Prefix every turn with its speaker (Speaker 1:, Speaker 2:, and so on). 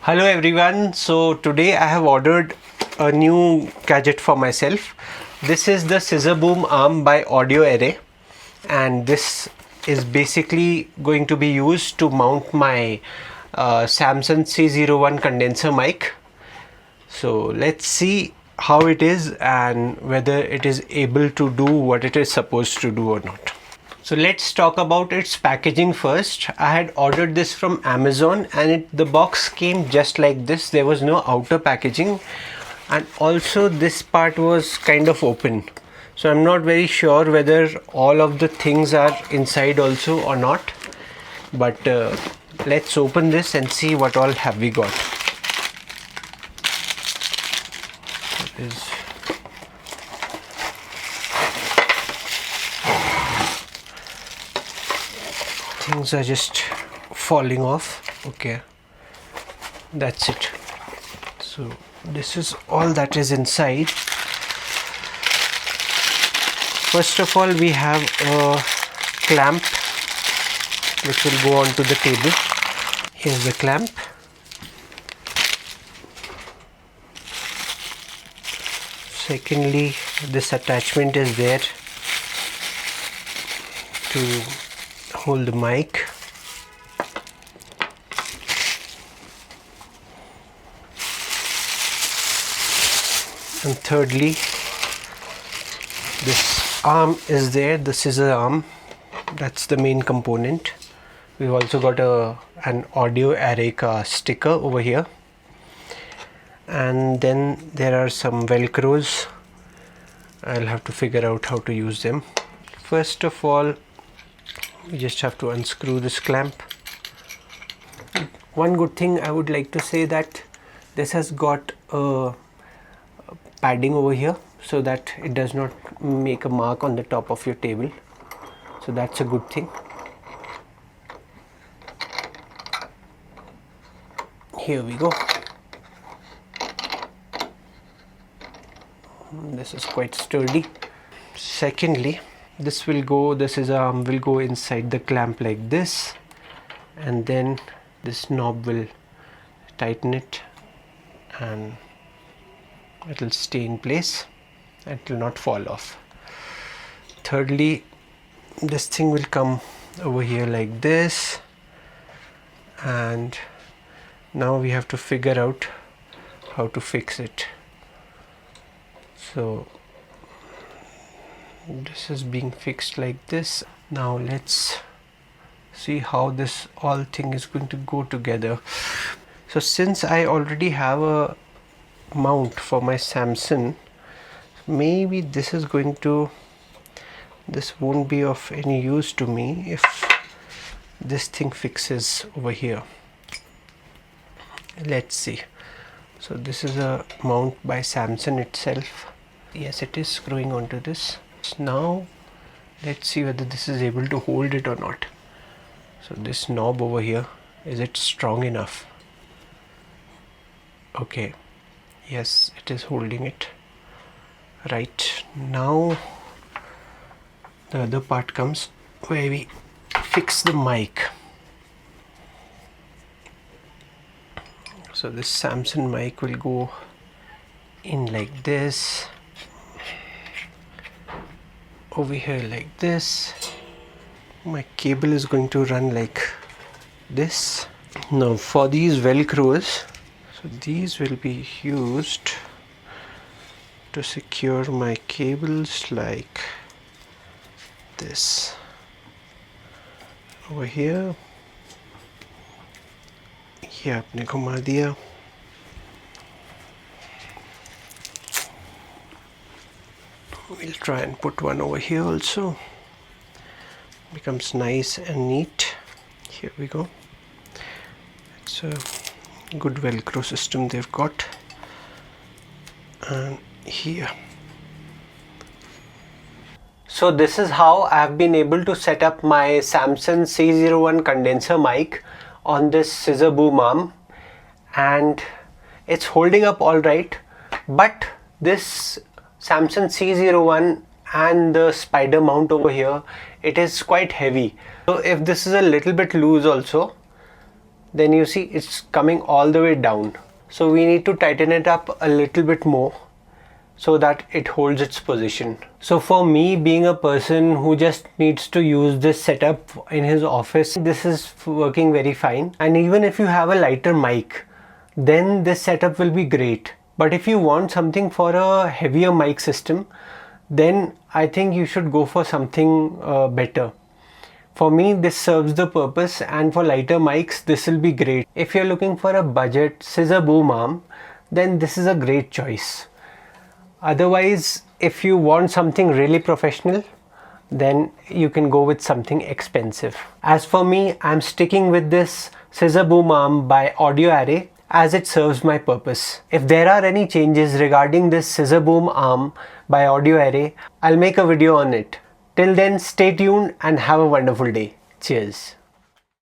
Speaker 1: Hello everyone. So today I have ordered a new gadget for myself. This is the Scissor Boom arm by Audio Array, and this is basically going to be used to mount my Samsung C01 condenser mic. So let's see how it is and whether it is able to do what it is supposed to do or not. So let's talk about its packaging first. I had ordered this from Amazon and the box came just like this. There was no outer packaging, and also this part was kind of open. So I'm not very sure whether all of the things are inside also or not. But let's open this and see what all have we got. Things are just falling off. Okay, that's it. So this is all that is inside. First of all, we have a clamp which will go onto the table. Here's the clamp. Secondly, this attachment is there to hold the mic. And thirdly, this arm is there, the scissor arm. That's the main component. We've also got an Audio Array sticker over here. And then there are some velcros. I'll have to figure out how to use them. First of all, we just have to unscrew this clamp. One good thing I would like to say that this has got a padding over here so that it does not make a mark on the top of your table. So that's a good thing. Here we go. This is quite sturdy. Secondly, the scissor arm will go inside the clamp like this, and then this knob will tighten it and it will stay in place and it will not fall off. Thirdly, this thing will come over here like this, and now we have to figure out how to fix it. So this is being fixed like this. Now let's see how this all thing is going to go together. So since I already have a mount for my Samsung, maybe this won't be of any use to me if this thing fixes over here. Let's see. So this is a mount by Samsung itself. Yes, it is screwing onto this. Now let's see whether this is able to hold it or not. So this knob over here, is it strong enough? Okay, yes, it is holding it. Right, now the other part comes where we fix the mic. So this Samsung mic will go in like this, over here like this. My cable is going to run like this. Now for these velcros, so these will be used to secure my cables like this. Over here, ये आपने घुमा दिया. We'll try and put one over here also. Becomes nice and neat. Here we go. It's a good velcro system they've got. And here. So this is how I've been able to set up my Samsung C01 condenser mic on this Scissor Boom arm, and it's holding up all right, but this Samsung C01 and the spider mount over here, it is quite heavy. So if this is a little bit loose also, then you see it's coming all the way down. So we need to tighten it up a little bit more so that it holds its position. So for me, being a person who just needs to use this setup in his office, this is working very fine. And even if you have a lighter mic, then this setup will be great. But if you want something for a heavier mic system, then I think you should go for something better. For me, this serves the purpose, and for lighter mics, this will be great. If you're looking for a budget scissor boom arm, then this is a great choice. Otherwise, if you want something really professional, then you can go with something expensive. As for me, I'm sticking with this scissor boom arm by Audio Array as it serves my purpose. If there are any changes regarding this scissor boom arm by Audio Array, I'll make a video on it. Till then, stay tuned and have a wonderful day. Cheers.